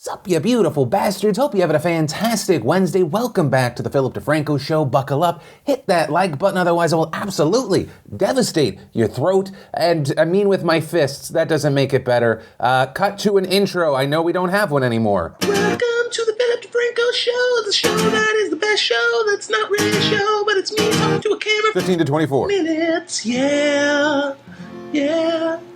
Sup, you beautiful bastards. Hope you're having a fantastic Wednesday. Welcome back to the Philip DeFranco Show. Buckle up, hit that like button, otherwise I will absolutely devastate your throat. And I mean with my fists, that doesn't make it better. Cut to an intro. I know we don't have one anymore. Welcome to the Philip DeFranco Show, the show that is the best show that's not really a show, but it's me talking to a camera. 15 to 24 minutes, yeah.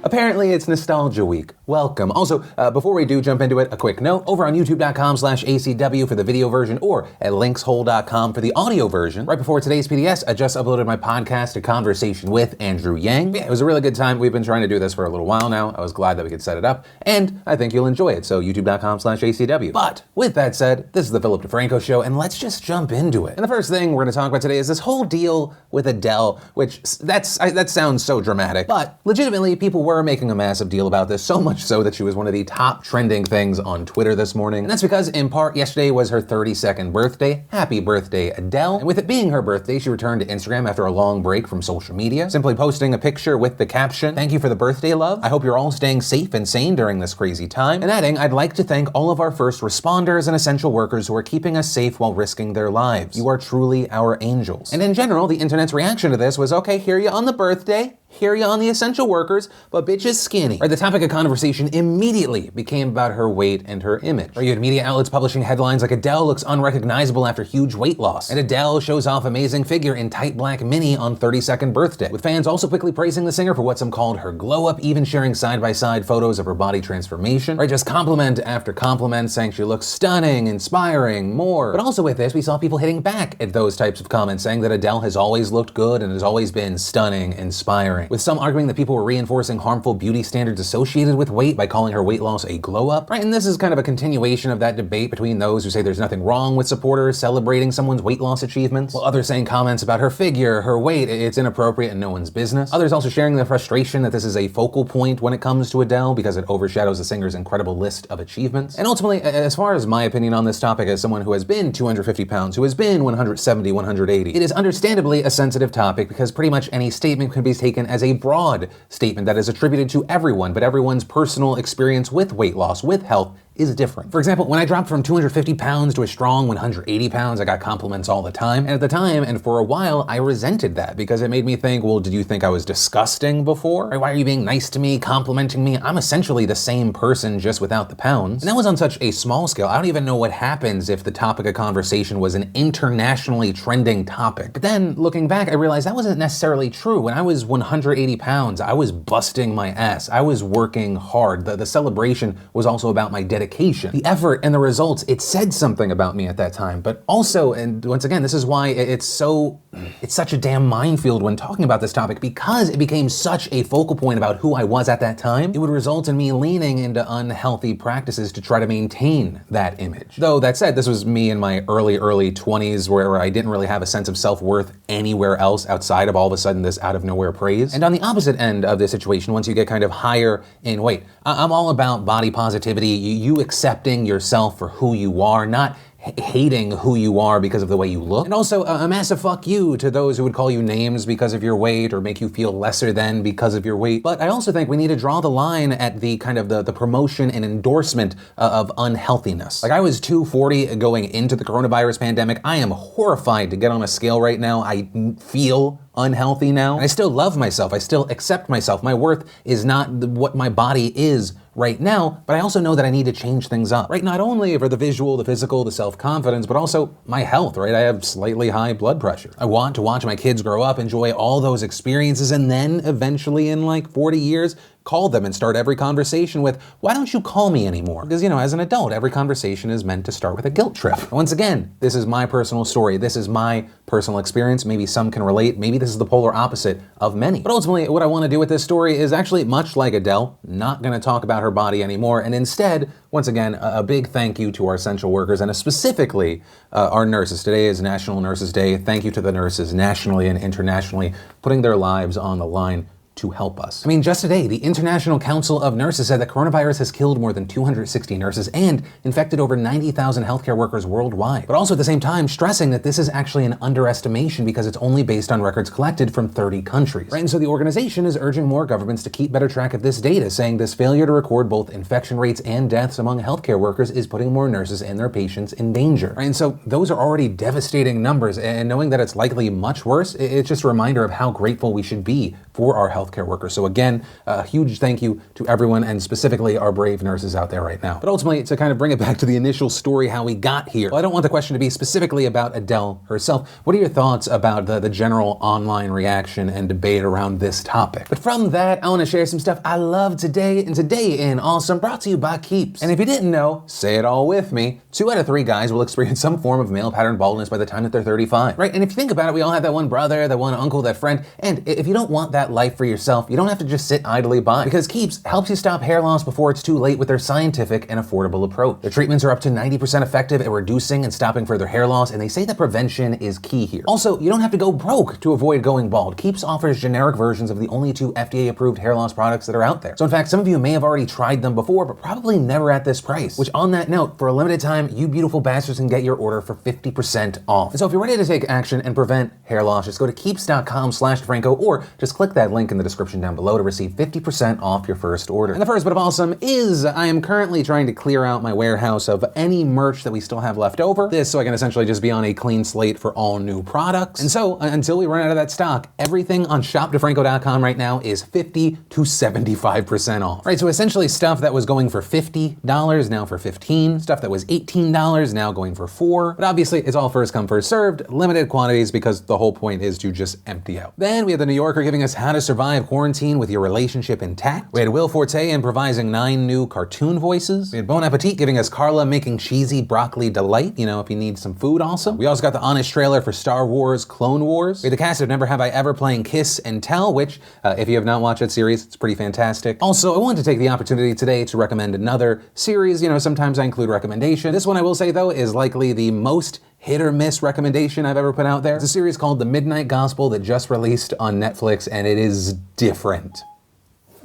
Apparently it's Nostalgia Week. Welcome. Also, before we do jump into it, a quick note. Over on youtube.com/ACW for the video version or at linkshole.com for the audio version. Right before today's PDS, I just uploaded my podcast, A Conversation with Andrew Yang. Yeah, it was a really good time. We've been trying to do this for a little while now. I was glad that we could set it up, and I think you'll enjoy it. So youtube.com/ACW. But with that said, this is the Philip DeFranco Show, and let's just jump into it. And the first thing we're going to talk about today is this whole deal with Adele, which that sounds so dramatic, but legitimately people were making a massive deal about this, so much so that she was one of the top trending things on Twitter this morning. And that's because, in part, yesterday was her 32nd birthday. Happy birthday, Adele. And with it being her birthday, she returned to Instagram after a long break from social media, simply posting a picture with the caption, "Thank you for the birthday, love. I hope you're all staying safe and sane during this crazy time." And adding, "I'd like to thank all of our first responders and essential workers who are keeping us safe while risking their lives. You are truly our angels." And in general, the internet's reaction to this was, okay, hear you on the birthday, hear you on the essential workers, but bitch is skinny. Right, the topic of conversation immediately became about her weight and her image. Right, you had media outlets publishing headlines like Adele looks unrecognizable after huge weight loss, and Adele shows off amazing figure in tight black mini on 32nd birthday, with fans also quickly praising the singer for what some called her glow up, even sharing side-by-side photos of her body transformation. Right, just compliment after compliment saying she looks stunning, inspiring, more. But also with this, we saw people hitting back at those types of comments, saying that Adele has always looked good and has always been stunning, inspiring, with some arguing that people were reinforcing harmful beauty standards associated with weight by calling her weight loss a glow up. Right, and this is kind of a continuation of that debate between those who say there's nothing wrong with supporters celebrating someone's weight loss achievements, while others saying comments about her figure, her weight, it's inappropriate and no one's business. Others also sharing their frustration that this is a focal point when it comes to Adele because it overshadows the singer's incredible list of achievements. And ultimately, as far as my opinion on this topic, as someone who has been 250 pounds, who has been 170, 180, it is understandably a sensitive topic because pretty much any statement can be taken as a broad statement that is attributed to everyone, but everyone's personal experience with weight loss, with health, is different. For example, when I dropped from 250 pounds to a strong 180 pounds, I got compliments all the time. And at the time, and for a while, I resented that because it made me think, well, did you think I was disgusting before? Why are you being nice to me, complimenting me? I'm essentially the same person, just without the pounds. And that was on such a small scale. I don't even know what happens if the topic of conversation was an internationally trending topic. But then, looking back, I realized that wasn't necessarily true. When I was 180 pounds, I was busting my ass. I was working hard. The celebration was also about my dedication. The effort and the results, it said something about me at that time. But also, and once again, this is why it's such a damn minefield when talking about this topic, because it became such a focal point about who I was at that time. It would result in me leaning into unhealthy practices to try to maintain that image. Though that said, this was me in my early 20s where I didn't really have a sense of self-worth anywhere else outside of all of a sudden this out of nowhere praise. And on the opposite end of this situation, once you get kind of higher in weight, I'm all about body positivity, you accepting yourself for who you are, not hating who you are because of the way you look. And also a massive fuck you to those who would call you names because of your weight or make you feel lesser than because of your weight. But I also think we need to draw the line at the kind of the promotion and endorsement of unhealthiness. Like, I was 240 going into the coronavirus pandemic. I am horrified to get on a scale right now. I feel unhealthy now. And I still love myself. I still accept myself. My worth is not what my body is right now, but I also know that I need to change things up, right? Not only for the visual, the physical, the self-confidence, but also my health, right? I have slightly high blood pressure. I want to watch my kids grow up, enjoy all those experiences, and then eventually in like 40 years, call them and start every conversation with, "Why don't you call me anymore?" Because, as an adult, every conversation is meant to start with a guilt trip. Once again, this is my personal story. This is my personal experience. Maybe some can relate. Maybe this is the polar opposite of many. But ultimately, what I want to do with this story is actually much like Adele, not going to talk about her body anymore. And instead, once again, a big thank you to our essential workers and specifically our nurses. Today is National Nurses Day. Thank you to the nurses nationally and internationally putting their lives on the line to help us. I mean, just today, the International Council of Nurses said that coronavirus has killed more than 260 nurses and infected over 90,000 healthcare workers worldwide. But also at the same time, stressing that this is actually an underestimation because it's only based on records collected from 30 countries. Right? And so the organization is urging more governments to keep better track of this data, saying this failure to record both infection rates and deaths among healthcare workers is putting more nurses and their patients in danger. Right? And so those are already devastating numbers, and knowing that it's likely much worse, it's just a reminder of how grateful we should be for our healthcare workers. So again, a huge thank you to everyone, and specifically our brave nurses out there right now. But ultimately, to kind of bring it back to the initial story, how we got here, well, I don't want the question to be specifically about Adele herself. What are your thoughts about the general online reaction and debate around this topic? But from that, I want to share some stuff I love today, and Today in Awesome, brought to you by Keeps. And if you didn't know, say it all with me, 2 out of 3 guys will experience some form of male pattern baldness by the time that they're 35, right? And if you think about it, we all have that one brother, that one uncle, that friend, and if you don't want that life for yourself, you don't have to just sit idly by, because Keeps helps you stop hair loss before it's too late with their scientific and affordable approach. Their treatments are up to 90% effective at reducing and stopping further hair loss, and they say that prevention is key here. Also, you don't have to go broke to avoid going bald. Keeps offers generic versions of the only 2 FDA-approved hair loss products that are out there. So in fact, some of you may have already tried them before, but probably never at this price. Which, on that note, for a limited time, you beautiful bastards can get your order for 50% off. And so if you're ready to take action and prevent hair loss, just go to keeps.com/DeFranco, or just click that link in the description down below to receive 50% off your first order. And the first bit of awesome is I am currently trying to clear out my warehouse of any merch that we still have left over. This so I can essentially just be on a clean slate for all new products. And so until we run out of that stock, everything on shopdefranco.com right now is 50 to 75% off. Right, so essentially stuff that was going for $50 now for $15, stuff that was $18 now going for $4. But obviously it's all first come first served, limited quantities, because the whole point is to just empty out. Then we had the New Yorker giving us how to survive quarantine with your relationship intact. We had Will Forte improvising 9 new cartoon voices. We had Bon Appetit giving us Carla making cheesy broccoli delight, you know, if you need some food also. We also got the honest trailer for Star Wars Clone Wars. We had the cast of Never Have I Ever playing Kiss and Tell, which if you have not watched that series, it's pretty fantastic. Also, I wanted to take the opportunity today to recommend another series. You know, sometimes I include recommendation. This one I will say though is likely the most hit or miss recommendation I've ever put out there. It's a series called The Midnight Gospel that just released on Netflix, and it is different.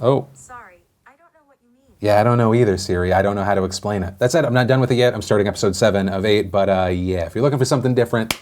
Oh. Sorry, I don't know what you mean. Yeah, I don't know either, Siri. I don't know how to explain it. That said, I'm not done with it yet. I'm starting episode 7 of 8, but yeah, if you're looking for something different,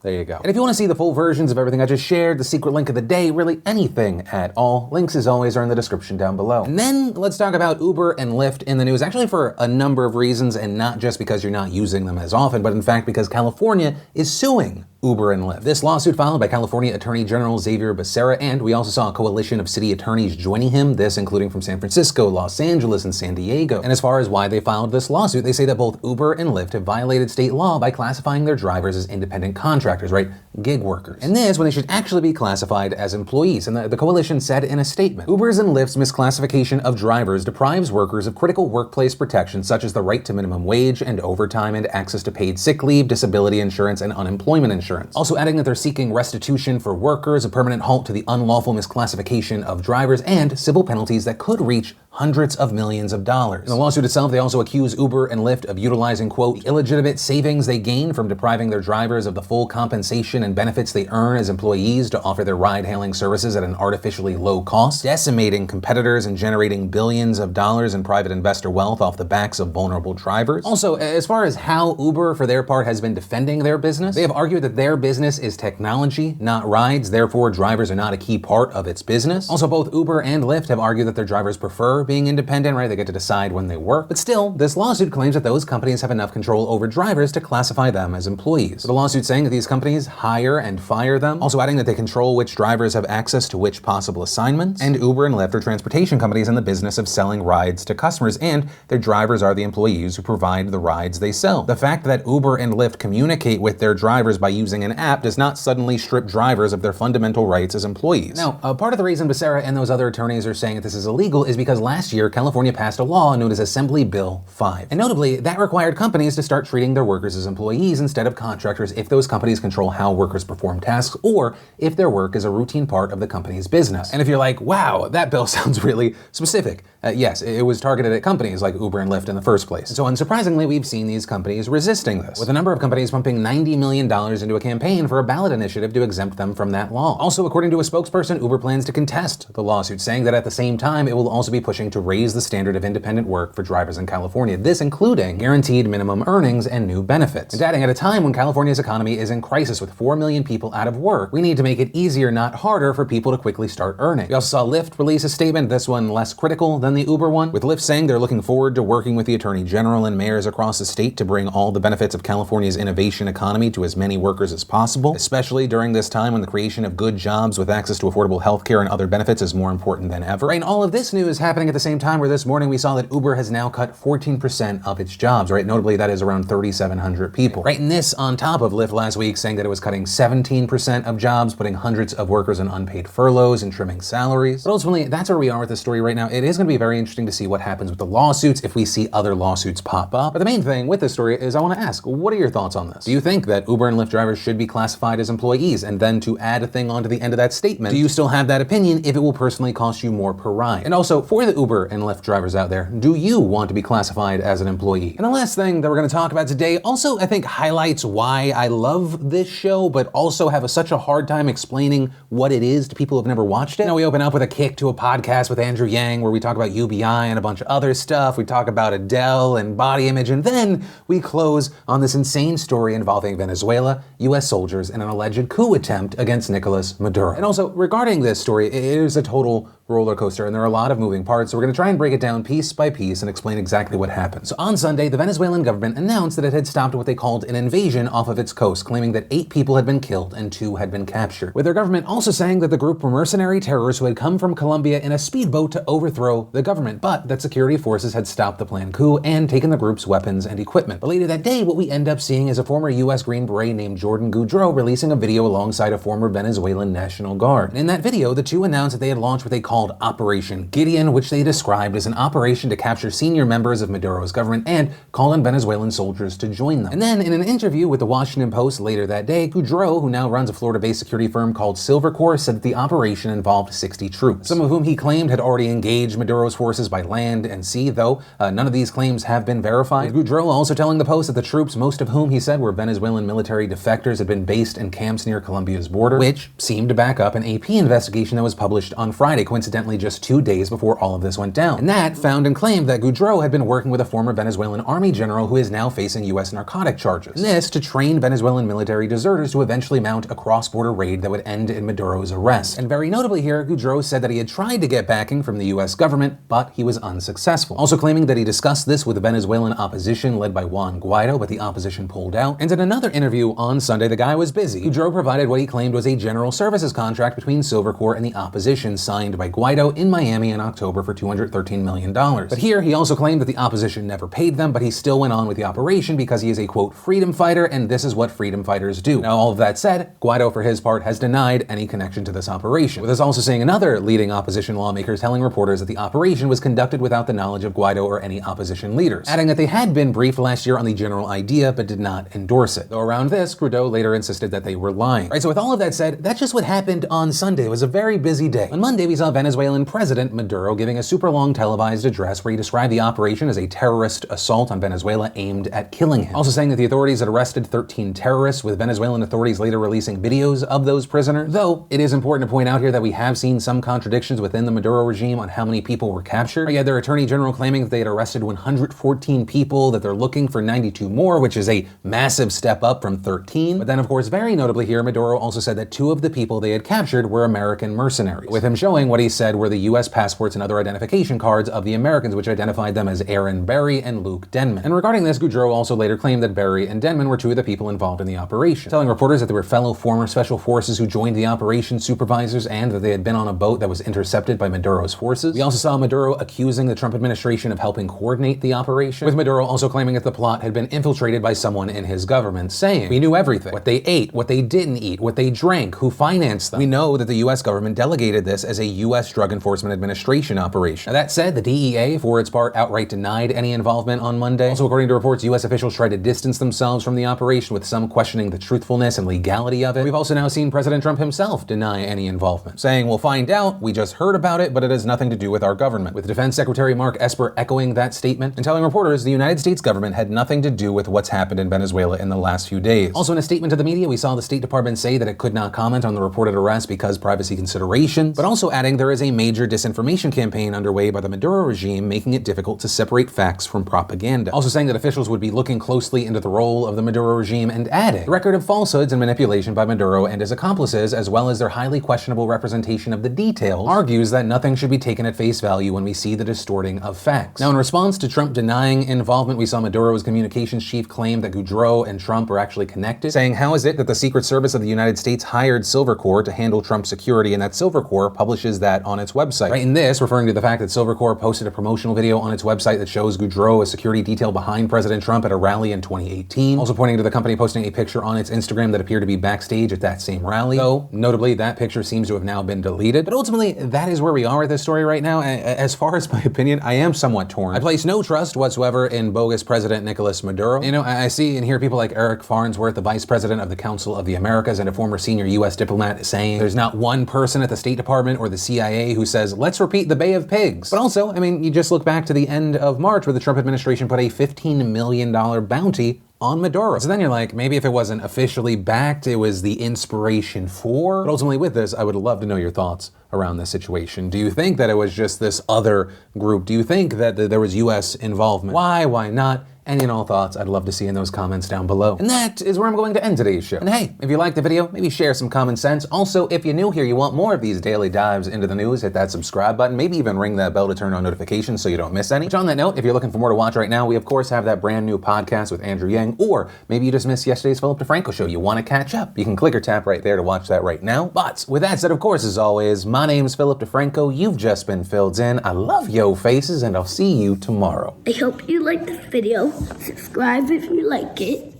there you go. And if you want to see the full versions of everything I just shared, the secret link of the day, really anything at all, links as always are in the description down below. And then let's talk about Uber and Lyft in the news, actually for a number of reasons, and not just because you're not using them as often, but in fact because California is suing Uber and Lyft. This lawsuit filed by California Attorney General Xavier Becerra, and we also saw a coalition of city attorneys joining him, this including from San Francisco, Los Angeles, and San Diego. And as far as why they filed this lawsuit, they say that both Uber and Lyft have violated state law by classifying their drivers as independent contractors, right? Gig workers. And this when they should actually be classified as employees. And the coalition said in a statement, Uber's and Lyft's misclassification of drivers deprives workers of critical workplace protections such as the right to minimum wage and overtime and access to paid sick leave, disability insurance, and unemployment insurance. Also adding that they're seeking restitution for workers, a permanent halt to the unlawful misclassification of drivers, and civil penalties that could reach hundreds of millions of dollars. In the lawsuit itself, they also accuse Uber and Lyft of utilizing, quote, illegitimate savings they gain from depriving their drivers of the full compensation and benefits they earn as employees to offer their ride-hailing services at an artificially low cost, decimating competitors and generating billions of dollars in private investor wealth off the backs of vulnerable drivers. Also, as far as how Uber, for their part, has been defending their business, they have argued that their business is technology, not rides, therefore drivers are not a key part of its business. Also, both Uber and Lyft have argued that their drivers prefer being independent, right? They get to decide when they work. But still, this lawsuit claims that those companies have enough control over drivers to classify them as employees. So the lawsuit saying that these companies hire and fire them, also adding that they control which drivers have access to which possible assignments, and Uber and Lyft are transportation companies in the business of selling rides to customers, and their drivers are the employees who provide the rides they sell. The fact that Uber and Lyft communicate with their drivers by using an app does not suddenly strip drivers of their fundamental rights as employees. Now, part of the reason Becerra and those other attorneys are saying that this is illegal is because last year, California passed a law known as Assembly Bill 5. And notably, that required companies to start treating their workers as employees instead of contractors if those companies control how workers perform tasks or if their work is a routine part of the company's business. And if you're like, wow, that bill sounds really specific, yes, it was targeted at companies like Uber and Lyft in the first place. So unsurprisingly, we've seen these companies resisting this, with a number of companies pumping $90 million into a campaign for a ballot initiative to exempt them from that law. Also, according to a spokesperson, Uber plans to contest the lawsuit, saying that at the same time, it will also be pushing to raise the standard of independent work for drivers in California, this including guaranteed minimum earnings and new benefits. And adding, at a time when California's economy is in crisis with 4 million people out of work, we need to make it easier, not harder, for people to quickly start earning. We also saw Lyft release a statement, this one less critical than the Uber one, with Lyft saying they're looking forward to working with the Attorney General and mayors across the state to bring all the benefits of California's innovation economy to as many workers as possible, especially during this time when the creation of good jobs with access to affordable healthcare and other benefits is more important than ever. Right, and all of this news happening at the same time where this morning we saw that Uber has now cut 14% of its jobs, right? Notably, that is around 3,700 people. Right, and this on top of Lyft last week saying that it was cutting 17% of jobs, putting hundreds of workers on unpaid furloughs and trimming salaries. But ultimately, that's where we are with the story right now. It is going to be very interesting to see what happens with the lawsuits if we see other lawsuits pop up. But the main thing with this story is I want to ask, what are your thoughts on this? Do you think that Uber and Lyft drivers should be classified as employees? And then to add a thing onto the end of that statement, do you still have that opinion if it will personally cost you more per ride? And also, for the Uber and Lyft drivers out there, do you want to be classified as an employee? And the last thing that we're going to talk about today also, I think, highlights why I love this show, but also have such a hard time explaining what it is to people who've never watched it. Now, we open up with a kick to a podcast with Andrew Yang where we talk about UBI and a bunch of other stuff. We talk about Adele and body image, and then we close on this insane story involving Venezuela, US soldiers, and an alleged coup attempt against Nicolas Maduro. And also, regarding this story, it is a total roller coaster, and there are a lot of moving parts, so we're going to try and break it down piece by piece and explain exactly what happened. So on Sunday, the Venezuelan government announced that it had stopped what they called an invasion off of its coast, claiming that 8 people had been killed and 2 had been captured, with their government also saying that the group were mercenary terrorists who had come from Colombia in a speedboat to overthrow the government, but that security forces had stopped the planned coup and taken the group's weapons and equipment. But later that day, what we end up seeing is a former US Green Beret named Jordan Goudreau releasing a video alongside a former Venezuelan National Guard. And in that video, the two announced that they had launched what they called Operation Gideon, which they described as an operation to capture senior members of Maduro's government and call on Venezuelan soldiers to join them. And then in an interview with the Washington Post later that day, Goudreau, who now runs a Florida-based security firm called Silvercore, said that the operation involved 60 troops, some of whom he claimed had already engaged Maduro's forces by land and sea, though none of these claims have been verified. With Goudreau also telling the Post that the troops, most of whom he said were Venezuelan military defectors, had been based in camps near Colombia's border, which seemed to back up an AP investigation that was published on Friday, coincidentally just 2 days before all of this went down. And that found and claimed that Goudreau had been working with a former Venezuelan army general who is now facing US narcotic charges. And this to train Venezuelan military deserters to eventually mount a cross-border raid that would end in Maduro's arrest. And very notably here, Goudreau said that he had tried to get backing from the US government, but he was unsuccessful. Also claiming that he discussed this with the Venezuelan opposition led by Juan Guaido, but the opposition pulled out. And in another interview on Sunday, the guy was busy. Goudreau provided what he claimed was a general services contract between Silvercore and the opposition signed by Guaido in Miami in October for $213 million. But here, he also claimed that the opposition never paid them, but he still went on with the operation because he is a, quote, freedom fighter, and this is what freedom fighters do. Now, all of that said, Guaido, for his part, has denied any connection to this operation, with us also seeing another leading opposition lawmaker telling reporters that the operation was conducted without the knowledge of Guaido or any opposition leaders, adding that they had been briefed last year on the general idea, but did not endorse it. Though around this, Goudreau later insisted that they were lying. Right, so with all of that said, that's just what happened on Sunday. It was a very busy day. On Monday, we saw Venezuelan President Maduro giving a super long televised address where he described the operation as a terrorist assault on Venezuela aimed at killing him. Also saying that the authorities had arrested 13 terrorists, with Venezuelan authorities later releasing videos of those prisoners. Though, it is important to point out here that we have seen some contradictions within the Maduro regime on how many people were captured. You had their attorney general claiming that they had arrested 114 people, that they're looking for 92 more, which is a massive step up from 13. But then, of course, very notably here, Maduro also said that 2 of the people they had captured were American mercenaries, with him showing what he said were the US passports and other identification cards of the Americans, which identified them as Aaron Berry and Luke Denman. And regarding this, Goudreau also later claimed that Berry and Denman were 2 of the people involved in the operation, telling reporters that they were fellow former special forces who joined the operation supervisors and that they had been on a boat that was intercepted by Maduro's forces. We also saw Maduro accusing the Trump administration of helping coordinate the operation, with Maduro also claiming that the plot had been infiltrated by someone in his government, saying, "We knew everything, what they ate, what they didn't eat, what they drank, who financed them. We know that the US government delegated this as a US Drug Enforcement Administration operation." Now, that said, the DEA, for its part, outright denied any involvement on Monday. Also, according to reports, US officials tried to distance themselves from the operation, with some questioning the truthfulness and legality of it. We've also now seen President Trump himself deny any involvement, saying, "We'll find out, we just heard about it, but it has nothing to do with our government." government, with Defense Secretary Mark Esper echoing that statement and telling reporters the United States government had nothing to do with what's happened in Venezuela in the last few days. Also, in a statement to the media, we saw the State Department say that it could not comment on the reported arrest because privacy considerations, but also adding there is a major disinformation campaign underway by the Maduro regime, making it difficult to separate facts from propaganda. Also saying that officials would be looking closely into the role of the Maduro regime, and adding the record of falsehoods and manipulation by Maduro and his accomplices, as well as their highly questionable representation of the details, argues that nothing should be taken at face value when we see the distorting of facts. Now, in response to Trump denying involvement, we saw Maduro's communications chief claim that Goudreau and Trump are actually connected, saying, how is it that the Secret Service of the United States hired Silvercore to handle Trump's security, and that Silvercore publishes that on its website? Right, in this, referring to the fact that Silvercore posted a promotional video on its website that shows Goudreau, a security detail behind President Trump at a rally in 2018. Also pointing to the company posting a picture on its Instagram that appeared to be backstage at that same rally. Though, notably, that picture seems to have now been deleted. But ultimately, that is where we are with this story right now. As far as my opinion, I am somewhat torn. I place no trust whatsoever in bogus President Nicolas Maduro. You know, I see and hear people like Eric Farnsworth, the Vice President of the Council of the Americas and a former senior U.S. diplomat, saying there's not one person at the State Department or the CIA who says, let's repeat the Bay of Pigs. But also, I mean, you just look back to the end of March where the Trump administration put a $15 million bounty on Maduro. So then you're like, maybe if it wasn't officially backed, it was the inspiration for. But ultimately with this, I would love to know your thoughts around this situation. Do you think that it was just this other group? Do you think that there was U.S. involvement? Why not? Any and all thoughts I'd love to see in those comments down below. And that is where I'm going to end today's show. And hey, if you liked the video, maybe share some common sense. Also, if you're new here, you want more of these daily dives into the news, hit that subscribe button, maybe even ring that bell to turn on notifications so you don't miss any. Which on that note, if you're looking for more to watch right now, we of course have that brand new podcast with Andrew Yang, or maybe you just missed yesterday's Philip DeFranco show. You want to catch up. You can click or tap right there to watch that right now. But with that said, of course, as always, my name's Philip DeFranco. You've just been filled in. I love yo faces, and I'll see you tomorrow. I hope you liked this video. Subscribe if you like it.